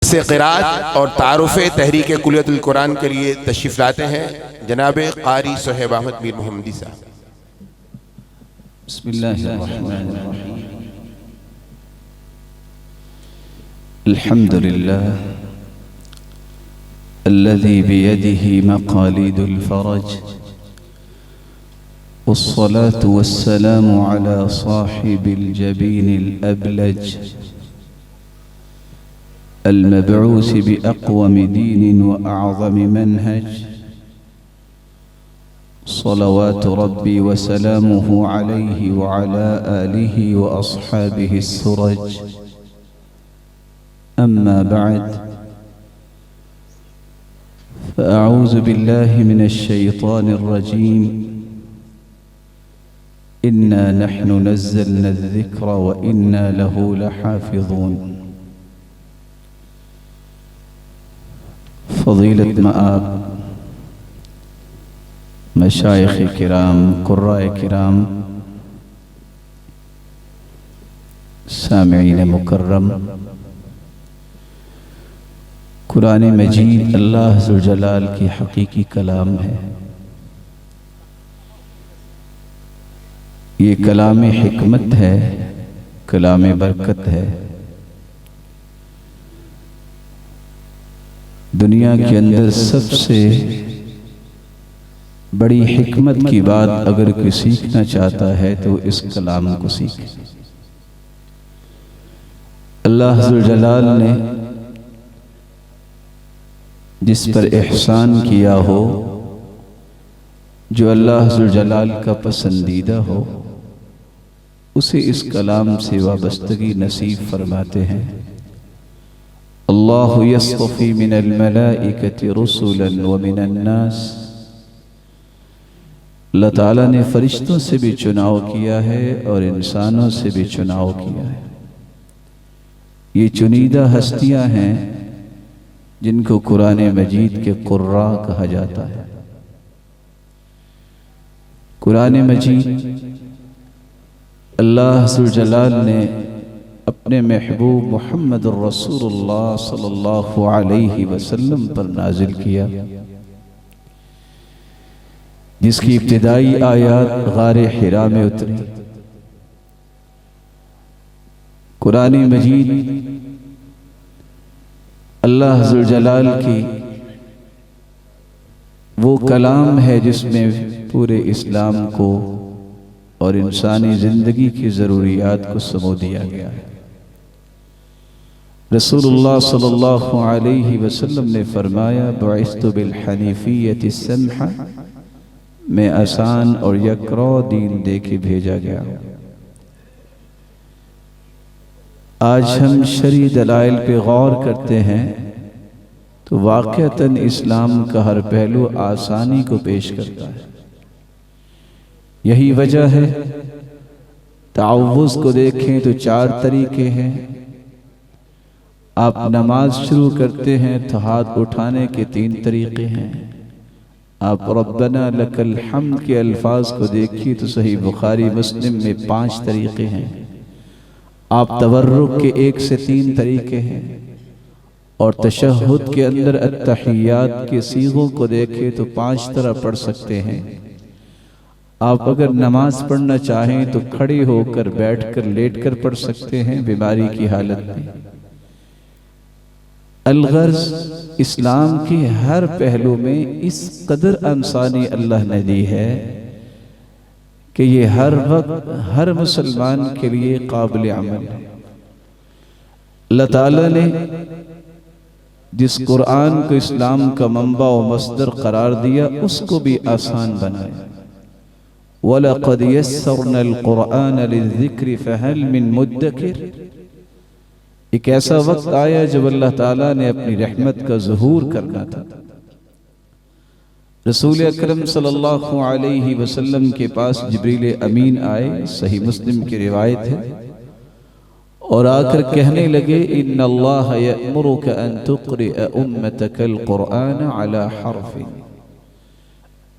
दर्से क़िराअत और तारुफ़ तहरीक कुलियतुल कुरान के लिए तशरीफ़ लाते हैं जनाब क़ारी सुहैब अहमद मीर मोहम्मदी साहब। बिस्मिल्लाहिर्रहमानिर्रहीम। अल्हम्दुलिल्लाह अल्लज़ी बियदिही मक़ालिदुल फ़रज वस्सलातु वस्सलामु अला साहिबिल जबीनिल अबलज अल-मबऊस बिअक़वम दीन व अअज़म मनहज सलवातु रब्बी व सलामुहु अलैहि व अला आलिहि व अस्हाबिहि सुरज। अम्मा बअद फ़अऊज़ु बिल्लाहि मिनश शैतानिर रजीम। इन्ना नहनु नज़्ज़लना ज़िक्र व इन्ना लहु लहाफ़िज़ून। फ़ज़ीलत मआब मशाइख़ किराम, क़ुर्राए किराम, सामिईन मुकर्रम, कुरान मजीद अल्लाह ज़ुल जलाल की हकीकी कलाम है। ये कलाम हिकमत है, कलाम बरकत है। दुनिया के अंदर सबसे बड़ी हिकमत की बात अगर कोई सीखना चाहता है तो इस कलाम को सीखे। अल्लाह ज़ुल जलाल ने जिस पर एहसान किया हो, जो अल्लाह ज़ुल जलाल का पसंदीदा हो, उसे इस कलाम से वाबस्तगी नसीब फरमाते हैं। अल्लाहु यस्तफ़ी मिनल मलाइकति रुसुलन व मिनन नास। अल्लाह ताला ने फरिश्तों से भी चुनाव किया है और इंसानों से भी चुनाव किया है। ये चुनीदा हस्तियां हैं जिनको कुरान मजीद के क़ुर्रा कहा जाता है। कुरान मजीद अल्लाह ज़ुल जलाल ने अपने महबूब मुहम्मदुर रसूलुल्लाह सल्लल्लाहु अलैहि वसल्लम पर नाजिल किया, जिसकी इब्तिदाई आयात गारे हिरा में उतरी। कुरान मजीद अल्लाह ज़ुल जलाल की वो कलाम है जिसमें पूरे इस्लाम को और इंसानी ज़िंदगी की ज़रूरियात को समो दिया गया है। रसूलुल्लाह सल्लल्लाहु अलैहि वसल्लम ने फरमाया, बुइस्तु बिल हनीफिय्यति सम्हा, मैं आसान और यकरा दीन दे के भेजा गया। आज हम शरई दलाइल पे गौर करते हैं तो वाक़अतन इस्लाम का हर पहलू आसानी को पेश करता है। यही वजह है तावुज़ को देखें तो 4 तरीके हैं। आप नमाज शुरू करते हैं तो हाथ उठाने के 3 तरीके हैं। आप रब्बना लकल हम्द के अल्फाज को देखिए तो सही बुखारी मुस्लिम में 5 तरीके हैं। आप तवर्रुक के 1 से 3 तरीके हैं और तशहुद के अंदर अत्तहियात के सीगों को देखें तो 5 तरह पढ़ सकते हैं। आप अगर नमाज पढ़ना चाहें तो खड़े होकर, बैठकर, लेटकर पढ़ सकते हैं बीमारी की हालत में। अलगर्ज इस्लाम के हर पहलू में इस कदर आसानी अल्लाह ने दी है कि ये हर वक्त हर मुसलमान के लिए काबिल अमल है। अल्लाह ताला ने जिस कुरान को इस्लाम का मंबा व मस्दर करार दिया, उसको भी आसान बनाया। वलक़द यस्सरनल क़ुरआन लिज़्ज़िक्रि फ़हल मिन मुद्दकिर। एक ऐसा वक्त आया जब अल्लाह ताला ने अपनी रहमत का ज़हूर करना था। रसूल अकरम सल्लल्लाहु अलैहि वसल्लम के पास जिब्रील अमीन आए, सही मुस्लिम की रिवायत है, और आकर कहने लगे, इन्नल्लाह यअमुरुका अन तुक़रिअ उम्मतकल क़ुरआन अला हर्फ़िन।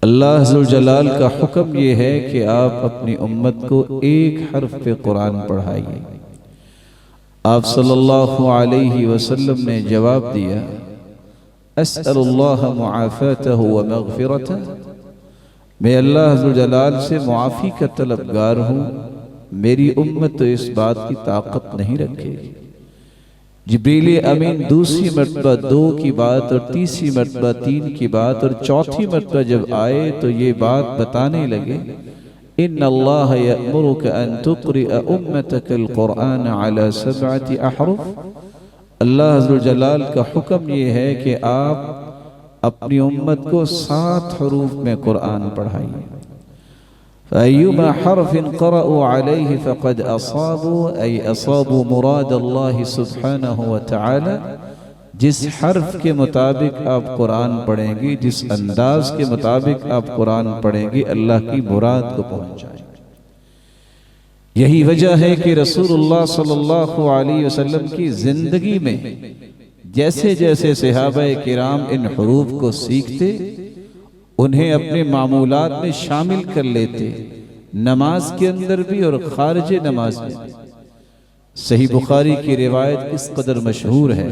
अल्लाह ज़ुल जलाल का हुक्म ये है कि आप अपनी उम्मत को 1 हर्फ पे कुरान पढ़ाइए। आप सल्लल्लाहु अलैहि वसल्लम ने जवाब दिया, अस्अलुल्लाह मुआफ़तहु व मग़फ़िरतहु, मैं अल्लाह अज़्ज़ व जलाल से मुआफ़ी का तलबगार हूँ, मेरी उम्मत तो इस बात की ताकत नहीं रखेगी। जिब्रील अमीन दूसरी मरतबा 2 की बात और तीसरी मरतबा 3 की बात और चौथी मरतबा जब आए तो ये बात बताने लगे, इन्नल्लाह यअमुरुका अन तुक़रिअ उम्मतकल क़ुरआन अला 7 अहरुफ, अल्लाह अज़्ज़ व जलाल का हुक्म ये है कि आप अपनी उम्मत को 7 हरूफ में कुरान पढ़ाइए। फ़अय्युमा हर्फ़िन क़रअू अलैहि फ़क़द असाबू अय असाबू मुराद अल्लाह सुब्हानहु व तआला, जिस हर्फ के मुताबिक आप कुरान पढ़ेंगे, जिस अंदाज के मुताबिक आप कुरान पढ़ेंगे, अल्लाह की मुराद को पहुँचाएंगे। यही वजह है कि रसूलुल्लाह सल्लल्लाहु अलैहि वसल्लम की जिंदगी में जैसे जैसे सहाबाए किराम इन हुरूफ को सीखते, उन्हें अपने मामूलात में शामिल कर लेते, नमाज के अंदर भी और खारिज नमाज में भी। सही बुखारी की रिवायत इस कदर मशहूर है,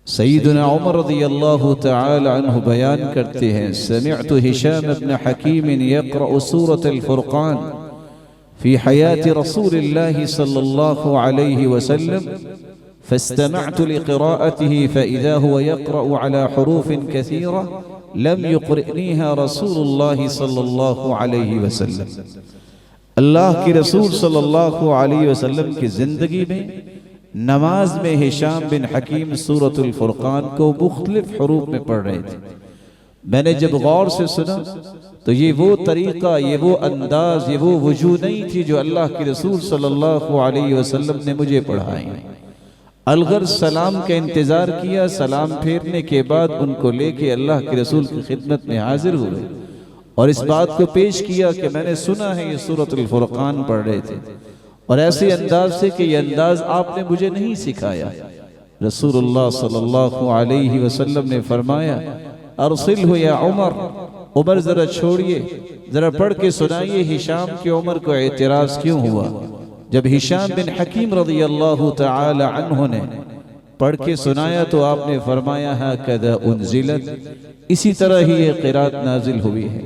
सय्यदना उमर रज़ियल्लाहु तआला अन्हु बयान करते हैं, समिअतु हिशाम इब्न हकीम यक़रअ सूरतल फुरक़ान फ़ी हयाति रसूलिल्लाहि सल्लल्लाहु अलैहि वसल्लम फ़स्तमअतु लिक़िराअतिही फ़इज़ा हुवा यक़रअु अला हुरूफ़िन कसीरा लम युक़रिअनीहा रसूलुल्लाहि सल्लल्लाहु अलैहि वसल्लम। अल्लाह के रसूल सल्लल्लाहु अलैहि वसल्लम की ज़िंदगी में नमाज में हिशाम बिन हकीम सूरतुल फुरक़ान को मुख्तलिफ हुरूफ में पढ़ रहे थे। मैंने जब गौर से सुना तो ये वो तरीक़ा, ये वो अंदाज, ये वो वजू नहीं थी जो अल्लाह के रसूल सल्लल्लाहु अलैहि वसल्लम ने मुझे पढ़ाई। अलगर सलाम का इंतज़ार किया, सलाम फेरने के बाद उनको लेके अल्लाह के रसूल की खिदमत में हाजिर हुए और इस बात को पेश किया कि मैंने सुना है ये सूरतुल फुरक़ान पढ़ रहे थे, और ऐसे अंदाज से कि ये अंदाज आपने मुझे नहीं सिखाया। रसूलुल्लाह सल्लल्लाहु अलैहि वसल्लम ने फरमाया, अरसिलहु या उमर, उमर जरा छोड़िए, जरा पढ़ के सुनाइए हिशाम की उमर को एतराज़ क्यों हुआ। जब हिशाम बिन हकीम रज़ियल्लाहु तआला अन्हु ने पढ़ के सुनाया तो आपने फरमाया, हकज़ा उन्ज़िलत, इसी तरह ही ये क़िरात नाजिल हुई है।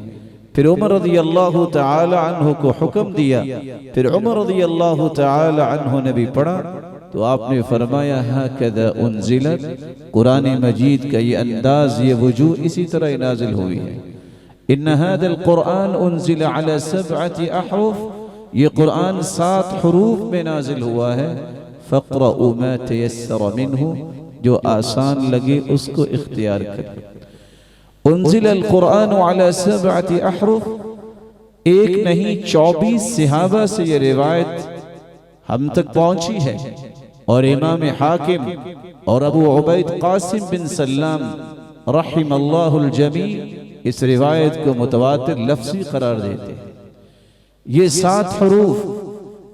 फिर उमर रज़ियल्लाहु तआला अन्हु को हुक्म दिया, फिर उमर रज़ियल्लाहु तआला अन्हु ने भी पढ़ा तो आपने फरमाया, हकज़ा उन्ज़िलत, कुरान मजीद का ये अंदाज, ये वजू इसी तरह नाजिल हुई है। इन्ना हाज़ल कुरान उन्ज़िल अला 7 अहरुफ, ये कुरान 7 हुरूफ में नाजिल हुआ है। फ़क़रऊ मा तयस्सर मिन्हु, जो आसान लगे उसको इख्तियार करें। उन्ज़िलल कुरान अला 7 अहरुफ, एक नहीं 24 सहाबा से ये रिवायत हम तक पहुंची है, और इमाम हाकिम और अबू उबैद कासिम बिन सल्लाम रहिमल्लाहुल जमी इस रिवायत को मुतवातिर लफ्ज़ी करार देते हैं। ये 7 हुरूफ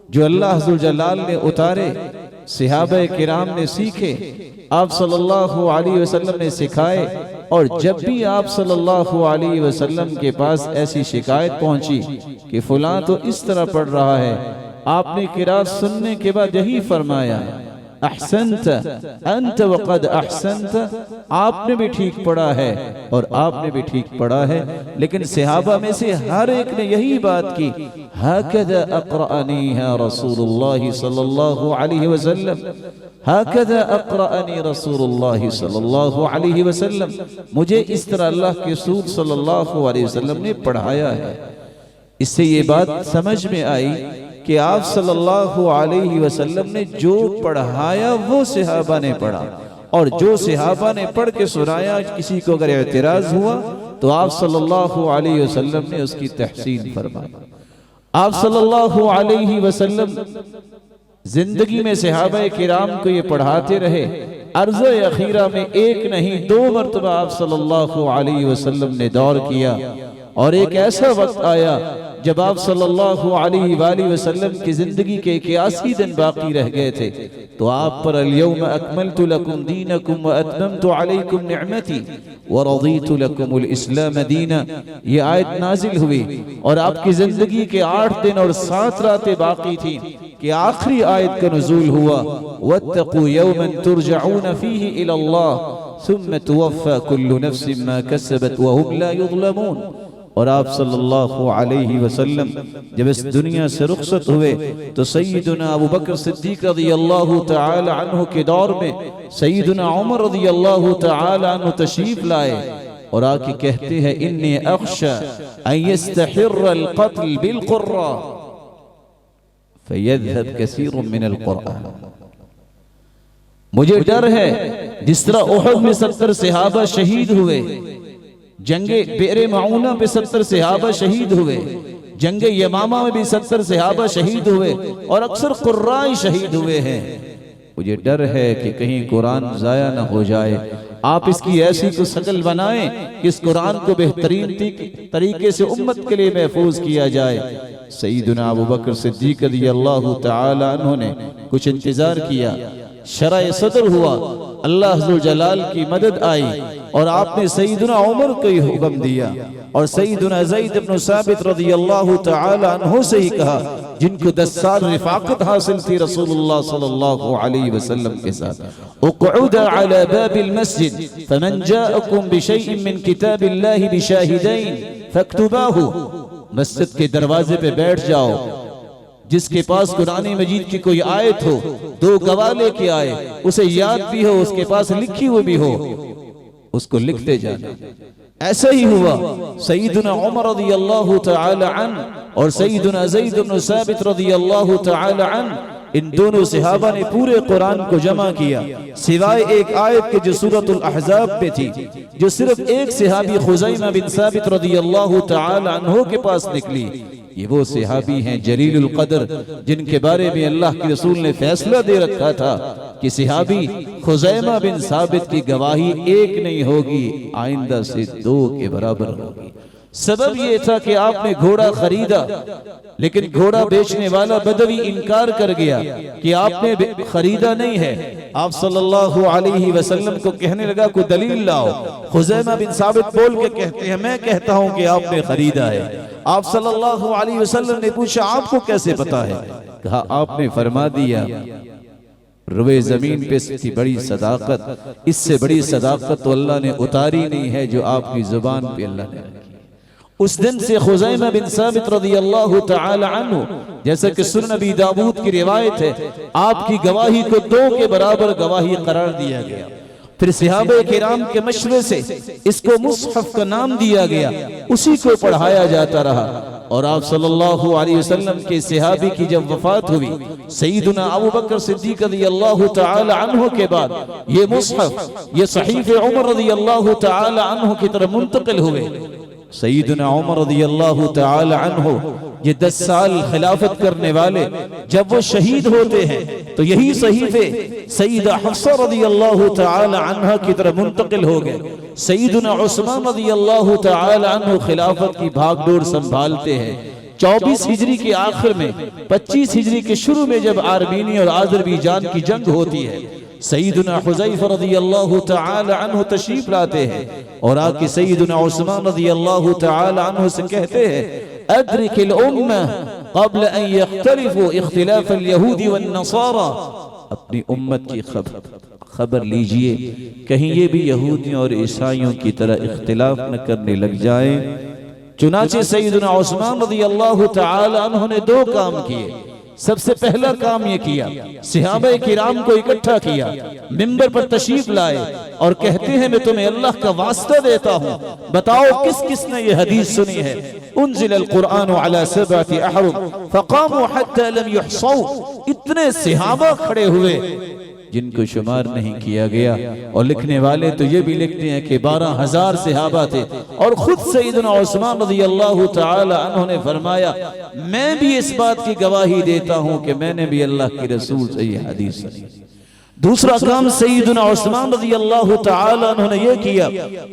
जो अल्लाह अज़्ज़ जलाल ने उतारे, सहाबा किराम ने सीखे, आप सल्लल्लाहु अलैहि वसल्लम ने सिखाए, और जब भी आप सल्लल्लाहु अलैहि वसल्लम के पास ऐसी शिकायत पहुंची कि फलां तो इस तरह पढ़ रहा है, आपने किरात सुनने के बाद यही फरमाया, अहसनत अंत वक़द अहसनत, आपने भी ठीक पढ़ा है और आपने भी ठीक पढ़ा है। लेकिन सहाबा में से हर एक ने यही बात की, हकज़ा अक़रअनीहा रसूलुल्लाह सल्लल्लाहु अलैहि वसल्लम, हकज़ा अक़रअनी रसूलुल्लाह सल्लल्लाहु अलैहि वसल्लम, मुझे इस तरह अल्लाह के रसूल सल्लल्लाहु अलैहि वसल्लम ने पढ़ाया है। इससे ये बात समझ में आई कि आप सल्लल्लाहु अलैहि वसल्लम ने जो पढ़ाया वो सहाबा ने पढ़ा, और जो सहाबा ने पढ़ के सुनाया, किसी को अगर एतराज हुआ तो आप सल्लल्लाहु अलैहि वसल्लम ने उसकी तहसीन फरमाई। आप सल्लल्लाहु अलैहि वसल्लम जिंदगी में सहाबा किराम को ये पढ़ाते रहे। अर्ज़ अखीरा में एक नहीं 2 मरतबा आप सल्लल्लाहु अलैहि वसल्लम ने दौर किया, और एक ऐसा वक्त आया जब आप सल्लल्लाहु अलैहि वसल्लम की जिंदगी के 81 दिन बाकी रह गए थे, तो आप पर अल-यौम अकमलतु लकुम दीनकुम व अतममतु अलैकुम निअमती व रज़ीतु लकुमुल इस्लाम दीना, ये आयत नाजिल हुई, और आपकी जिंदगी के 8 दिन और 7 रातें बाकी थी कि आखिरी आयत का नुज़ूल हुआ, वत्तक़ू यौमन तुरजऊन फीही इलल्लाह सुम्मा तुवफ़्फ़ा कुल्लु नफ्सिन मा कसबत व हुम ला युज़लमून। और आप सल्लल्लाहु अलैहि वसल्लम जब इस दुनिया से रुखसत हुए तो सैयदना अबू बकर सिद्दीक़ रज़ियल्लाहु तआला अन्हु के दौर में सैयदना उमर रज़ियल्लाहु तआला अन्हु तशरीफ लाए और आके कहते हैं, इन्नी अख्शा अन यस्तहिर्र अल-क़त्ल बिल-क़ुर्रा फयज़हब कसीरुम मिनल क़ुरआन। मुझे डर है जिस तरह उहद में 70 सहाबा शहीद हुए, जंगे बेरे माऊना पे 70 सहाबा शहीद हुए, जंगे यमामा में भी 70 सहाबा शहीद हुए और अक्सर कुर्राई शहीद हुए हैं। मुझे डर है कि कहीं कुरान जाया ना हो जाए। आप इसकी ऐसी को शकल बनाएं कि इस कुरान को बेहतरीन तरीके से उम्मत के लिए महफूज किया जाए। सैयदना अबू बकर सिद्दीक़ रज़ियल्लाहु तआला अन्हु ने कुछ इंतजार किया, शरअ सदर हुआ, अल्लाह अज़्ज़ल जलाल की मदद आई और आपने सैयदना उमर को ही हुक्म दिया और सैयदना ज़ैद इब्न साबित रज़ियल्लाहु तआला अन्हु से ही कहा, जिनको 10 साल रिफ़ाक़त हासिल थी रसूलुल्लाह सल्लल्लाहु अलैहि वसल्लम के साथ, उक़उद अला बाबिल मस्जिद फमन जाअकुम बिशैइन मिन किताबिल्लाहि बिशाहिदैन फक्तुबाहु। मस्जिद के दरवाजे पे बैठ जाओ, जिसके पास कुरान मजीद की कोई आयत हो 2 गवाह लेके आए, उसे याद भी हो, उसके पास लिखी हुई भी हो, उसको लिखते जाना। ऐसा ही हुआ। सैयदना उमर रज़ियल्लाहु तआला अन्हु और सैयदना ज़ैद इब्न साबित रज़ियल्लाहु तआला अन्हु, इन दोनों सहाबा ने पूरे कुरान को जमा किया सिवाय एक आयत के जो सूरतुल अहज़ाब पे थी, जो सिर्फ एक सहाबी खुज़ैमा बिन साबित रज़ियल्लाहु तआला अन्हु के पास निकली। ये वो सहाबी हैं जलीलुल क़द्र, जिनके बारे में अल्लाह के रसूल ने फैसला दे रखा था कि सहाबी खुज़ैमा बिन साबित की गवाही 1 नहीं होगी, आइंदा से 2 के बराबर होगी। सबब ये था कि आपने घोड़ा खरीदा, लेकिन घोड़ा बेचने वाला बदवी इनकार कर गया कि आपने खरीदा नहीं है। आप सल्लल्लाहु अलैहि वसल्लम को कहने लगा, कोई दलील लाओ। खुज़ैमा बिन साबित बोल के कहते हैं, मैं कहता हूं कि आपने खरीदा है। आप सल्लल्लाहु अलैहि वसल्लम ने पूछा, आपको कैसे पता है? कहा, आपने फरमा दिया, रुए जमीन पे इसकी बड़ी सदाकत, इससे बड़ी सदाकत तो अल्लाह ने उतारी नहीं है जो आपकी जुबान पे अल्लाह ने रखी। उस दिन से खुज़ैमा बिन साबित रज़ियल्लाहु तआला अन्हु, जैसे कि सुनन नबी दाऊद की रिवायत है, आपकी गवाही को 2 के बराबर गवाही करार दिया गया। फिर सहाबा किराम के मशवरे से इसको मुसहफ का नाम दिया गया, उसी को पढ़ाया जाता रहा। और आप सल्लल्लाहु अलैहि वसल्लम के सहाबी की जब वफात हुई, सैयदना अबू बकर सिद्दीक़ रज़ियल्लाहु तआला अन्हु के बाद ये मुसहफ, ये सहीफ़े उमर रज़ियल्लाहु तआला अन्हु की तरफ मुंतकिल हुए। सैयदना उमर रज़ियल्लाहु तआला अन्हु ये 10 साल खिलाफत करने वाले जब वो शहीद होते हैं तो यही सहीफे सैयदा हफ्सा रज़ियल्लाहु तआला अन्हा की तरफ मुंतकिल हो गए। सैयदना उस्मान रज़ियल्लाहु तआला अन्हु खिलाफत की भागदौड़ संभालते हैं। 24 हिजरी के आखिर में 25 हिजरी के शुरू में जब आर्मीनी और आज़रबैजान की जंग होती है, सैयदना हुज़ैफा रज़ियल्लाहु तआला अन्हु तशरीफ लाते हैं और आके सैयदना उस्मान रज़ियल्लाहु तआला अन्हु से कहते हैं, अद्रिकिल उम्मा क़ब्ल अन यख्तलिफू इख्तिलाफ अल-यहूदी वन-नसारा। अपनी उम्मत की खबर लीजिए, कहीं ये भी यहूदियों और ईसाइयों की तरह इख्तिलाफ न करने लग जाए। चुनाचे सैयदना उस्मान रज़ियल्लाहु तआला अन्हु ने 2 काम किए। सबसे पहला काम ये किया, सहाबाए किराम को इकट्ठा किया, मिंबर पर तशरीफ लाए और कहते हैं, मैं तुम्हें अल्लाह का वास्ता देता हूँ, बताओ किस किस ने ये हदीस सुनी है, उन्ज़िलल कुरआन अला सबअति अहरुम फ़क़ामू हत्ता लम युहसौ। इतने सहाबा खड़े हुए जिनको शुमार नहीं किया गया। और लिखने वाले तो ये भी लिखते हैं कि 12,000 सहाबा थे। और खुद सैयदना उस्मान रज़ियल्लाहु तआला अन्हु ने फरमाया, मैं भी इस बात की गवाही देता हूं कि मैंने भी अल्लाह के रसूल से ये हदीस सुनी। दूसरा काम सैयदना उस्मान रज़ियल्लाहु तआला अन्हु ने ये किया,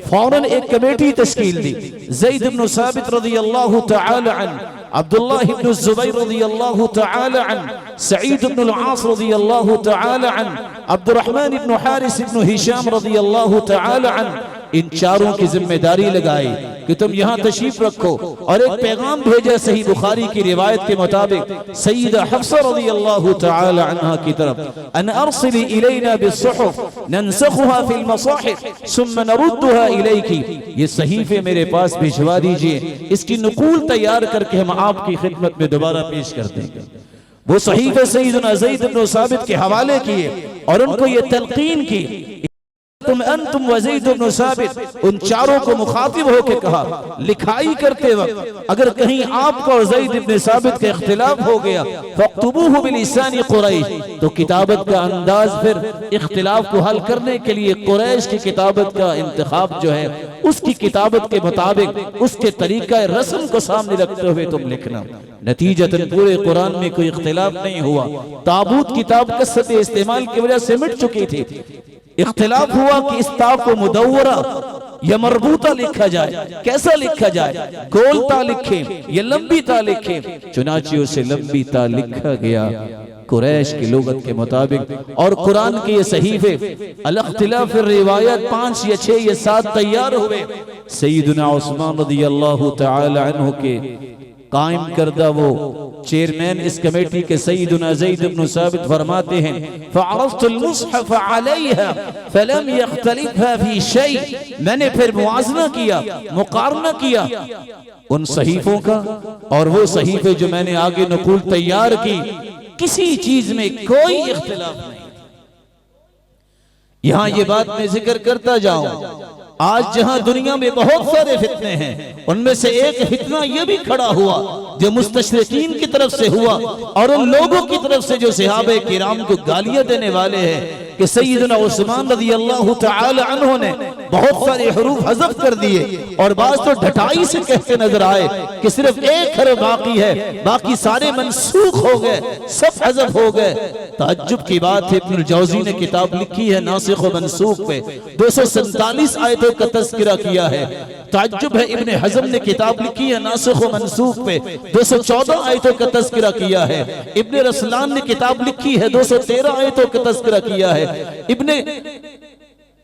फौरन एक कमेटी तश्कील दी। ज़ैद इब्न साबित रज़ियल्लाहु तआला अन्हु, अब्दुल्लाह इब्न ज़ुबैर रज़ियल्लाहु तआला अन्हु, सईद इब्न अल-आस रज़ियल्लाहु तआला अन्हु, अब्दुर्रहमान इब्न हारिस इब्न हिशाम रज़ियल्लाहु तआला अन्हु, इन चारों की जिम्मेदारी लगाई कि तुम यहाँ तशरीफ रखो और एक पैगाम भेजा सही बुखारी की रिवायत के मुताबिक सईदा हफ्सा रज़ियल्लाहु तआला अन्हा की तरफ अन अरसिली इलैना बिस्सुहुफ ननसखुहा फिल मसाहिफ सुम्मा नरुद्दुहा इलैकी, ये सहीफे मेरे पास भिजवा दीजिए, इसकी नुकूल तैयार करके हम आपकी खिदमत में दोबारा पेश कर देंगे। वो सहीफे सैयदना ज़ैद इब्न साबित के हवाले किए और उनको ये तलकीन की, तुम ज़ैद इब्न साबित, उन चारों को मुखातिब होकर कहा लिखाई करते वक्त अगर कहीं आपका और ज़ैद इब्न साबित का इख्तिलाफ हो गया फक्तुबूहु बिलिसानी कुरैश, तो किताबत का अंदाज फिर इख्तिलाफ को हल करने के लिए कुरैश की किताबत का इंतखाब जो है उसकी किताबत के मुताबिक उसके तरीका रस्म को सामने रखते हुए तुम लिखना। नतीजतन पूरे कुरान में कोई इख्तिलाफ नहीं हुआ। ताबूत किताब कसरत इस्तेमाल की वजह से मिट चुकी थी। इख्तिलाफ हुआ कि इस ता को मुदव्वरा या मरबूता लिखा जाए, कैसा लिखा जाए, गोल ता लिखे या लंबी ता लिखे। चुनाचे उसे लंबी ता लिखा गया कुरैश की लुगत के मुताबिक। और कुरान के ये सहीफे अल-इख्तिलाफ रिवायत 5 या 6 या 7 तैयार हुए। सैयदना उस्मान रज़ियल्लाहु तआला अन्हु के कायम करदा वो चेयरमैन इस कमेटी के सैयदना ज़ैद इब्न साबित फरमाते हैं फ़अरफ़्तुल मुस्हफ़ अलैहा फ़लम यख्तलिफ़हा फ़ी शै, मैंने फिर मुआज़ना किया, मुक़ारना किया उन सहीफों का और वो सहीफे जो मैंने आगे नक़ूल तैयार की, किसी चीज में कोई इख्तिलाफ नहीं। यहां ये बात मैं जिक्र करता जाऊं, आज जहां दुनिया में बहुत सारे फितने हैं उनमें से एक फितना यह भी खड़ा हुआ जो मुस्तशरिकीन की तरफ से हुआ और उन लोगों की तरफ से जो सहाबे किराम को गालियां देने वाले हैं कि सैयदना उस्मान रज़ियल्लाहु तआला अन्हु ने बहुत सारे हरूफ हज़फ कर दिए और बाज़ तो ढटाई से कहते नजर आए कि सिर्फ एक हरफ बाकी है, बाकी सारे मनसूख हो गए, सब हज़फ हो गए। ताज्जुब की बात है, इब्नुल जौज़ी ने किताब लिखी है नासिख व मनसूख पे 247 आयतों का तज़किरा किया है। ताज्जुब है, इब्न हज़म ने किताब लिखी है नासिख व मनसूख पे 214 आयतों का तज़किरा किया है। इब्न रसलान ने किताब लिखी है 213 आयतों का तज़किरा किया है। इब्न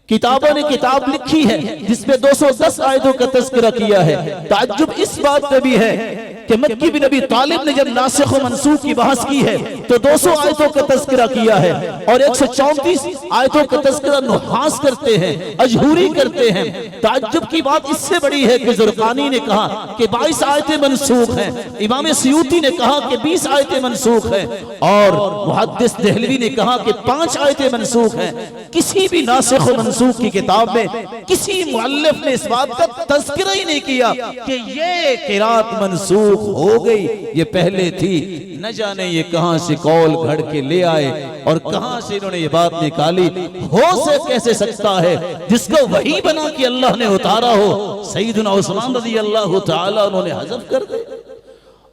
किताबों ने किताब लिखी है जिसमें 210 आयतों का तज़किरा किया है। ताज्जुब इस बात पे भी है कि मक्की बिन अबी तालिब ने जब नासिख व मनसूख की बहस की है तो 200 आयतों का तज़किरा किया है और 134 आयतों का तज़किरा नुहास करते हैं, अजहूरी करते हैं। ताज्जुब की बात इससे बड़ी है कि ज़ुरक़ानी ने कहा कि 22 आयतें मनसूख हैं, इमाम सियूती ने कहा कि 20 आयतें मनसूख हैं और मुहद्दिस देहलवी ने कहा कि 5 आयतें मनसूख हैं। किसी भी नासिख व मनसूख की किताब में किसी मुअल्लिफ ने इस बात का तज़किरा ही नहीं किया कि ये क़िरात मनसूख हो गई, ये पहले थी। न जाने ये कहां से कौल घड़ के ले आए और कहां से इन्होंने ये बात निकाली। हो से कैसे सकता है जिसको वही बना कि अल्लाह ने उतारा हो। सैयदना उस्मान रज़ियल्लाहु तआला उन्होंने हज़फ कर दिया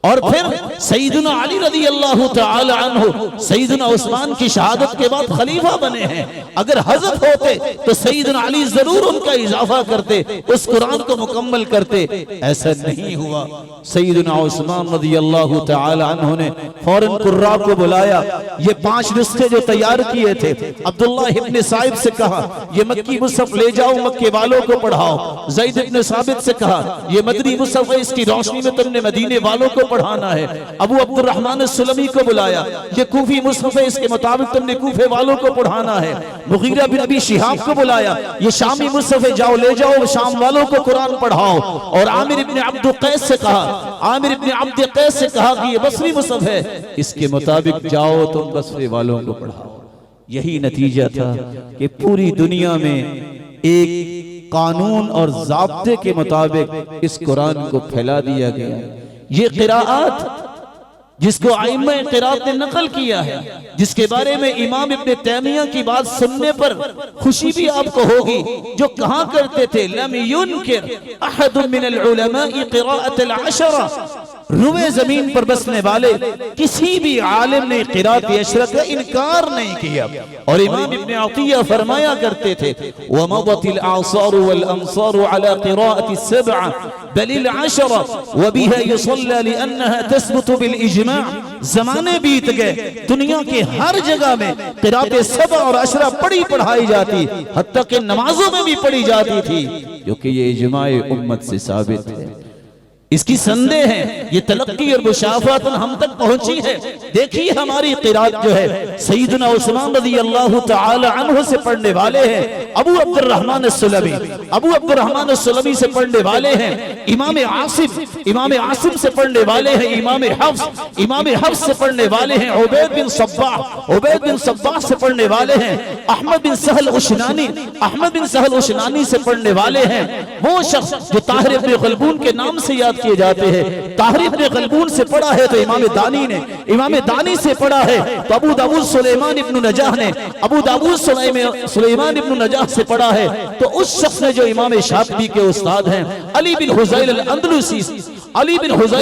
और फिर सैयदना अली रज़ियल्लाहु तआला अन्हु सैयदना उस्मान की शहादत के बाद खलीफा बने हैं। अगर हज़फ होते तो सैयदना अली जरूर उनका इजाफा करते, उस कुरान को मुकम्मल करते। ऐसा नहीं हुआ। सैयदना उस्मान रज़ियल्लाहु तआला अन्हु ने फौरन कुर्रा को बुलाया। ये 5 नुस्खे जो तैयार किए थे अब्दुल्लाह इब्न साइब से कहा ये मक्की मुसहफ ले जाओ, मक्के वालों को पढ़ाओ। ज़ैद इब्न साबित से कहा ये मदनी मुसहफ है, इसकी रोशनी में तुमने मदीने वालों को पढ़ाना है। अबू अब्दुर्रहमान सुलमी को बुलाया, ये कूफी मुसहफ है, इसके मुताबिक तुमने कूफे वालों को पढ़ाना है। मुगीरा बिन अबी शिहाब को बुलाया, ये शामी मुसहफ है, जाओ ले जाओ शाम वालों को कुरान पढ़ाओ। और आमिर इब्न अब्द कैस से कहा, आमिर इब्न अब्द कैस से कहा कि ये बसरी मुसहफ है, इसके मुताबिक जाओ तुम बसरे वालों को पढ़ाओ। यही नतीजा था कि पूरी दुनिया में एक कानून और ज़ाब्ते के मुताबिक इस कुरान को फैला दिया गया। ये क़िराअत जिसको आइम्मा क़िराअत ने नकल किया है, जिसके बारे में इमाम इब्न तैमिया की बात सुनने पर खुशी भी आपको होगी, जो कहा करते थे लम युनकिर अहदुम मिनल उलमाई क़िराअतल अशरा, रुए जमीन पर बसने वाले किसी भी आलिम ने क़िराअत अशरा का इनकार नहीं किया। और इमाम इब्न अतिया फरमाया करते थे वमदतिल आसारु वल अमसारु अला क़िराअति सबअ बलिल अशरा व बिहा युसल्ला लिअन्नहा तस्बुतु बिल इजमा। ज़माने बीत गए, दुनिया के हर जगह में क़िराअत सबअ और अशरा पढ़ाई जाती, हत्ता कि नमाजों में भी पढ़ी जाती थी। जो कि ये इजमाए उम्मत से साबित है। इसकी संदेह है, ये तलक्की और मुशाफात हम तक पहुंची है। देखिए हमारी क़िरात जो है सैयदना उस्मान रज़ी अल्लाह तआला अन्हु से पढ़ने वाले हैं अबू अब्दुर्रहमान अस्सुलमी, अबू अब्दुर्रहमान अस्सुलमी से पढ़ने वाले हैं इमाम आसिम से पढ़ने वाले हैं इमाम हफ्स से पढ़ने वाले हैं उबैद बिन सब्बाह से पढ़ने वाले हैं अहमद बिन सहल उशनानी से पढ़ने वाले हैं वो शख्स जो ताहिर इब्न ग़ल्बून के नाम से याद किए जाते हैं। ताहिर इब्न ग़ल्बून से पढ़ा है तो इमाम दानी से पढ़ा है तो अबू दाऊद सुलेमान इब्न नजाह से पढ़ा है तो उस शख्स ने जो इमाम शाफ़ी के उस्ताद हैं अली बिन हुज़ैल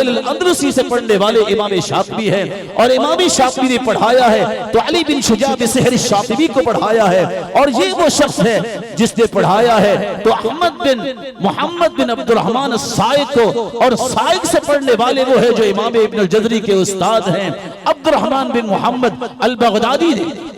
अल-अंदलुसी से पढ़ने वाले इमाम शाफ़ी हैं और इमाम शाफ़ी ने पढ़ाया है तो अली बिन शुजा बिसहर शाफ़ी को पढ़ाया है और ये वो शख्स है जिसने पढ़ाया है तो मोहम्मद बिन अब्दुर्रहमान साइक को और साइक से पढ़ने वाले वो है जो इमाम इब्न अल-जज़री के उस्ताद हैं अब्दुर्रहमान बिन मोहम्मद अल-बगदादी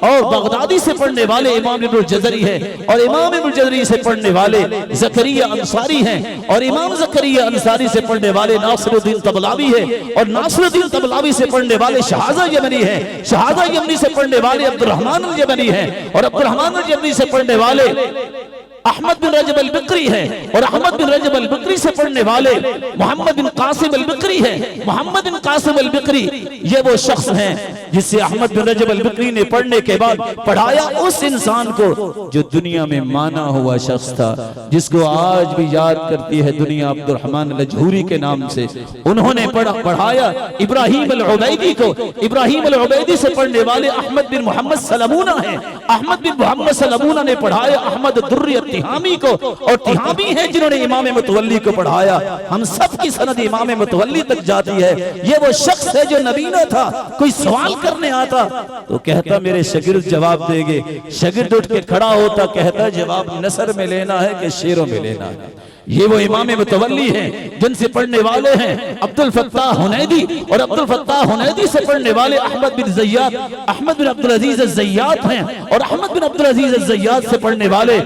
और बगदादी से पढ़ने वाले इमाम इब्न अल-जज़री है और इमाम इब्न अल-जज़री से पढ़ने वाले ज़करिया अंसारी हैं और इमाम ज़करिया अंसारी से पढ़ने वाले नासिरुद्दीन तबलावी है और नासिरुद्दीन तबलावी से पढ़ने वाले शहाज़ा यमनी है, शहाज़ा यमनी से पढ़ने वाले अब्दुर्रहमान अल-यमनी है और अब्दुर्रहमान अल-यमनी से पढ़ने वाले अहमद बिन रजब अल-बिक्री है और अहमद बिन रजब अल-बिक्री से पढ़ने वाले मोहम्मद बिन कासिम अल-बिक्री है। मोहम्मद बिन कासिम अल-बिक्री ये वो शख्स हैं जिससे अहमद बिन रजब अल-बिक्री ने पढ़ने के बाद पढ़ाया उस इंसान को जो दुनिया में माना हुआ शख्स था, जिसको आज भी याद करती है दुनिया अब्दुर्रहमान लजहूरी के नाम से। उन्होंने पढ़ाया इब्राहीम अल-उबैदी को। इब्राहीम अल-उबैदी से पढ़ने वाले अहमद बिन मोहम्मद सलमूना है। अहमद बिन मोहम्मद सलमूना ने पढ़ाया अहमद दुर्री तिहामी को और तिहामी है जिन्होंने इमाम मुतवल्ली को पढ़ाया। हम सब की सनद इमाम मुतवल्ली तक जाती है। ये वो शख्स है जो नबीना था, कोई सवाल करने आता तो कहता मेरे शागिर्द जवाब देंगे। शागिर्द उठ के खड़ा होता कहता जवाब नसर में लेना है कि शेरों में लेना है। ये वो इमाम मुतवल्ली हैं जिनसे पढ़ने वाले हैं अब्दुल फत्ताह हुनैदी और अब्दुल फत्ताह हुनैदी से पढ़ने वाले अहमद बिन ज़य्याद, अहमद बिन अब्दुल अजीज अज़्ज़य्यात हैं और अहमद बिन अब्दुल अजीज अज़्ज़य्यात से पढ़ने वाले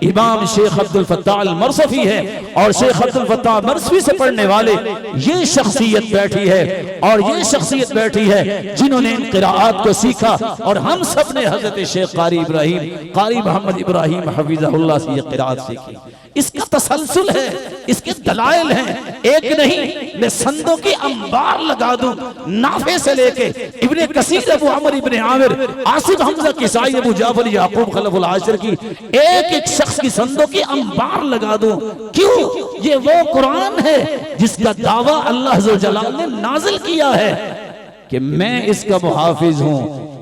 इमाम शेख अब्दुल फत्ताह अल-मरसफी है और शेख अब्दुल फत्ताह मरसफी से पढ़ने वाले ये शख्सियत बैठी है और ये शख्सियत बैठी है जिन्होंने इन क़िराआत को सीखा और हम सब ने हज़रत शेख कारी मोहम्मद इब्राहीम हफिज़हुल्लाह से ये क़िराअत सीखी। इसका तसलसल है, इसके दलाइल हैं, एक नहीं मैं संदों की अंबार लगा दूं नाफे से लेके इब्ने कसीर अबू अमर इब्ने आमिर आसिफ हमजा किसाई अबू जाफर याकूब खलफुल आशिर की एक एक शख्स की संदों की अंबार लगा दूं। क्यों? ये वो कुरान है जिसका दावा अल्लाह अज़्ज़ व जल्ल ने नाजिल किया है कि मैं इसका मुहाफिज हूं।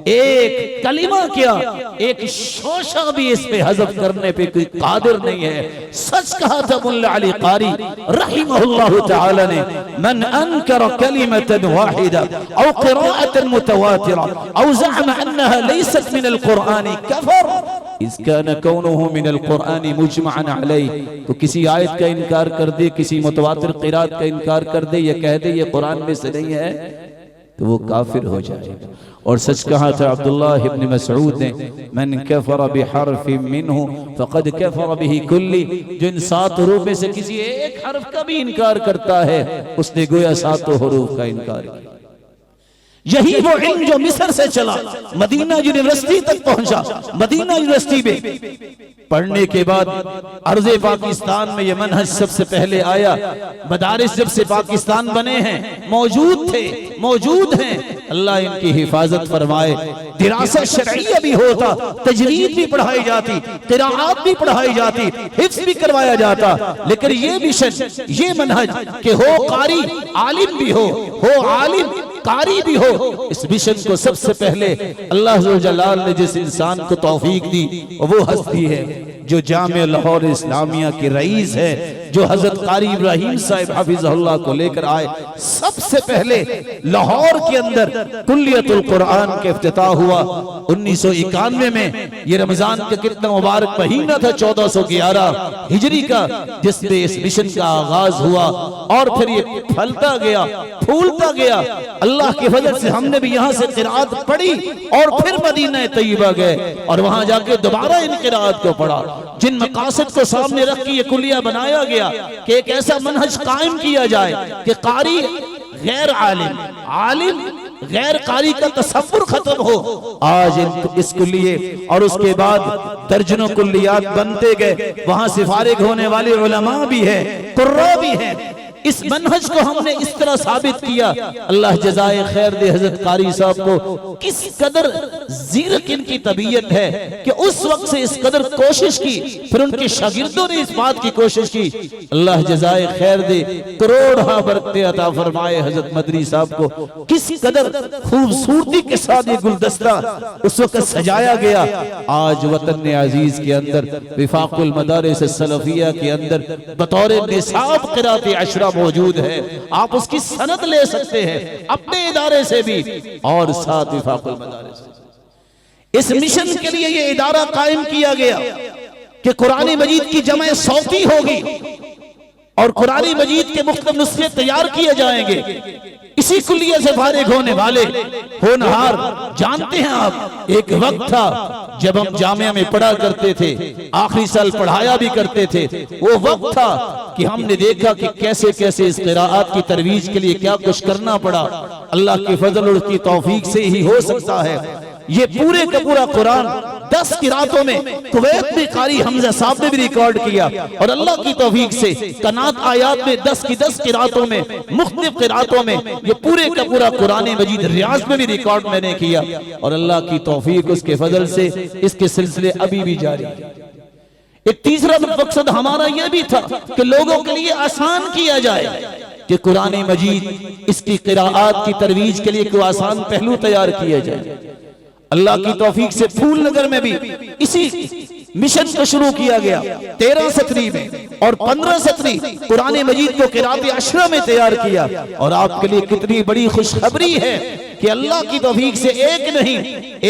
एक कलिमा क्या, एक शोशा भी इस पे हज़फ करने पे कोई कादिर नहीं है। सच कहा था मुल्ला अली कारी रहिमहुल्लाह तआला ने, मन अनकर कलिमतन वाहिदा औ क़िराअतन मुतवातिरा औ ज़अम अन्नहा लैसत मिनल क़ुरआन कफ़र इसका न कौनुहु मिनल क़ुरआन मुजमअन अलैहि। तो किसी आयत का इनकार कर दे, किसी मुतवातिर क़िराअत का इनकार कर दे या कह दे ये कुरान में से नहीं है तो वो काफिर हो जाएगा। और सच कहा था अब्दुल्लाह इब्न मसऊद ने, मन कफर बिहर्फिन मिन्हु फक़द कफर बिही कुल्ली। जो इन 7 हरूफ में से किसी एक हर्फ का भी इनकार करता है उसने गोया 7 हरूफ का इनकार किया। यही वो इल्म जो मिस्र से चला मदीना यूनिवर्सिटी तक पहुंचा। मदीना यूनिवर्सिटी में पढ़ने के बाद अर्ज़े पाकिस्तान में ये मनहज सबसे पहले आया। मदारिस जब से पाकिस्तान बने हैं मौजूद हैं। अल्लाह इनकी हिफाजत फरमाए। दिरासा शरईया भी होता, तजवीद भी पढ़ाई जाती, क़िराअत भी पढ़ाई जाती, हिफ्ज़ भी करवाया जाता। लेकिन ये मिशन, ये मनहज कि हो कारी आलिम भी हो आलिम कारी भी हो, इस मिशन को सबसे पहले अल्लाह अज़्ज़ व जल्ल ने जिस इंसान को तौफीक दी वो हस्ती है जो जामे लाहौर इस्लामिया के रईस है, जो हजरत कारी इब्राहीम साहिब हफिज़हुल्लाह को लेकर आए। सबसे पहले लाहौर के अंदर कुल्लियतुल कुरान का इफ्तिताह हुआ 1991 में। ये रमजान का कितना मुबारक महीना था 1411 हिजरी का, जिसमें इस मिशन का आगाज हुआ और फिर ये फलता गया, फूलता गया। अल्लाह की फजल से हमने भी यहाँ से क़िराअत पढ़ी और फिर मदीना तैयबा गए और वहां जाके दोबारा इन क़िराअत को पढ़ा। जिन मकासद को सामने रख के ये कुलिया बनाया गया कि एक ऐसा मनहज कायम किया जाए कि कारी गैर आलिम, आलिम गैर कारी का तसव्वुर खत्म हो। आज इस कुल्लिये और उसके बाद दर्जनों कुल्लियात बनते गए, वहां से फारिग होने वाले उलमा भी है, कुर्रा भी है। इस मनहज को हमने इस तरह साबित किया। अल्लाह जज़ाए खैर दे हजरत कारी साहब को, किस कदर ज़ीरक इनकी तबीयत है कि उस वक्त से इस कदर कोशिश की, फिर उनके शागिर्दों ने इस बात की कोशिश की। अल्लाह जज़ाए खैर दे, करोड़ बरकते अता फरमाए हजरत मदरी साहब को। किस कदर खूबसूरती के साथ ये गुलदस्ता उस वक्त सजाया गया। आज वतन अजीज के अंदर विफाकुल मदारिस सलफिया के अंदर बतौर निसाब क़िरात अशरा मौजूद है। आप उसकी सनद ले सकते हैं अपने इदारे से भी और साथ विफाकुल मदारिस। इस मिशन के लिए ये इदारा कायम किया गया कि कुरान मजीद की जमा सौती होगी और कुरान मजीद के मुख्तलिफ नुस्खे तैयार किए जाएंगे। इसी कुलिया से फारिग होने वाले होनहार, जानते हैं आप, एक वक्त था जब हम जामिया में पढ़ा करते थे, आखिरी साल पढ़ाया भी करते थे। वो वक्त था कि हमने देखा कि कैसे कैसे इस क़िराअत की तरवीज के लिए क्या कुछ करना पड़ा। अल्लाह के फजल और की तौफीक से ही हो सकता है। ये पूरे का पूरा कुरान 10 किरातों में कुवैत में कारी हमजा साहब ने भी रिकॉर्ड किया और अल्लाह की तौफीक से कनात आयात में 10 की 10 किरातों में मुख्तलिफ किरातों में ये पूरे का पूरा कुरान मजीद रियाज में भी रिकॉर्ड मैंने किया और अल्लाह की तौफीक उसके फजल से इसके सिलसिले अभी भी जारी है। एक तीसरा मकसद हमारा यह भी था कि लोगों के लिए आसान किया जाए कि कुरान मजीद इसकी क़िराअत की तरवीज के लिए कोई आसान पहलू तैयार किया जाए। अल्लाह की तौफीक से फूल नगर में भी इसी मिशन को शुरू किया गया। 13 सतरी में और 15 सतरी कुरान मजीद को क़िराअत अशरा में तैयार किया और आपके लिए कितनी बड़ी खुशखबरी है कि अल्लाह की तौफीक से एक नहीं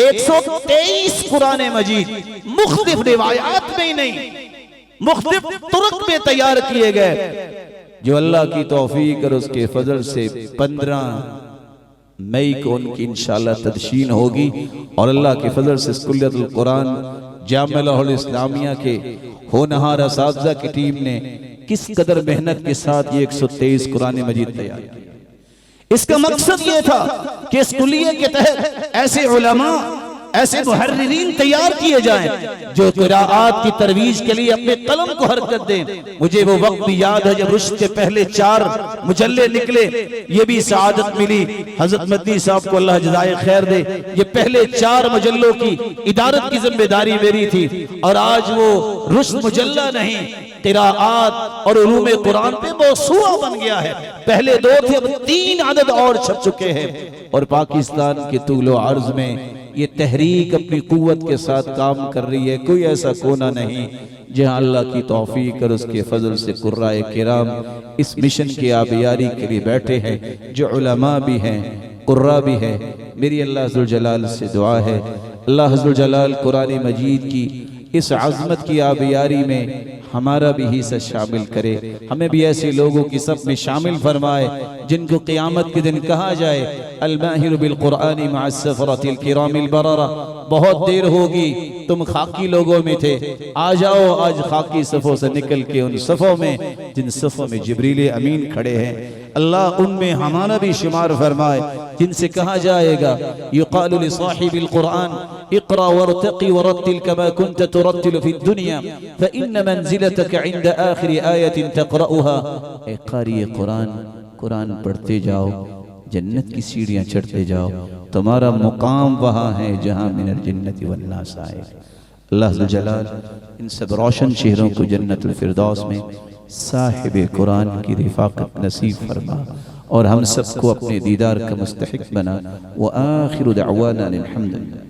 123 कुरान मजीद मुख्तलिफ रिवायात में ही नहीं मुख्तलिफ तुरुक में तैयार किए गए, जो अल्लाह की तौफीक और उसके फजल से 15 मई को उनकी इंशाअल्लाह तदशीन होगी और अल्लाह के फजल से कुल्लियतुल कुरान जामिअल इस्लामिया के होनहार असातिज़ा की टीम ने किस कदर मेहनत के साथ ये 123 कुरान मजीद तैयार किया। इसका मकसद ये था कि इस कुल्लिये के तहत ऐसे उलमा, ऐसे मुहर्रिरीन तैयार किए जाएं जो क़िराअत की तरवीज के लिए अपने कलम को हरकत दें। मुझे वो वक्त भी याद है जब रुश्द के पहले 4 मुजल्ले निकले, ये भी सआदत मिली हजरत मदनी साहब को, अल्लाह जज़ाए खैर दे। ये पहले 4 मुजल्लों की इदारत की जिम्मेदारी मेरी थी और आज वो रुश्द मुजल्ला नहीं, क़िराअत और उलूम कुरान पे मौसूआ बन गया है। पहले 2 थे, अब 3 आदद और छप चुके हैं और पाकिस्तान के तूलो अर्ज में ये तहरीक अपनी कुव्वत के साथ काम कर रही है। कोई ऐसा कोना नहीं जहां अल्लाह की तौफीक और उसके फजल से कुर्राए किराम इस मिशन की आबियारी के लिए बैठे हैं, जो उलमा भी हैं, कुर्रा भी है। मेरी अल्लाह अज़्ज़ल जलाल से दुआ है, अल्लाह अज़्ज़ल जलाल कुरान मजीद की इस अज़मत की आबियारी में हमारा भी हिस्सा शामिल करे, हमें भी ऐसे लोगों की सब में शामिल फरमाए जिनको क़यामत के दिन कहा जाए अल-माहिर बिल कुरानी मअस सफरतिल किरामिल बररा। बहुत देर होगी, तुम खाकी लोगों में थे, आ जाओ आज खाकी सफ़ों से निकल के उन सफ़ों में जिन सफ़ों में जिब्रील अमीन खड़े हैं। अल्लाह उनमें हमारा भी शुमार फरमाए जिनसे कहा जाएगा युक़ालु लिसाहिबिल कुरान इक़रा वरतक़ी वरत्तिल कमा कुन्त तुरत्तिलु फ़िद दुनिया फ़इन्न मंज़िलतक इंद आखिर आयतिन तक़रउहा। ए क़ारी कुरान, कुरान पढ़ते जाओ, जन्नत की सीढ़ियाँ चढ़ते जाओ, तुम्हारा मुकाम वहाँ है जहाँ मिनल जन्नति वन्नास आए। अल्लाह अज़्ज़ल जलाल इन सब रोशन चेहरों को जन्नतुल फिरदौस में साहिब कुरान की रिफ़ाक़त नसीब फरमा और हम सबको अपने दीदार का मुस्तहिक़ बना। व आखिरु दअवाना अनिल हम्दुलिल्लाह।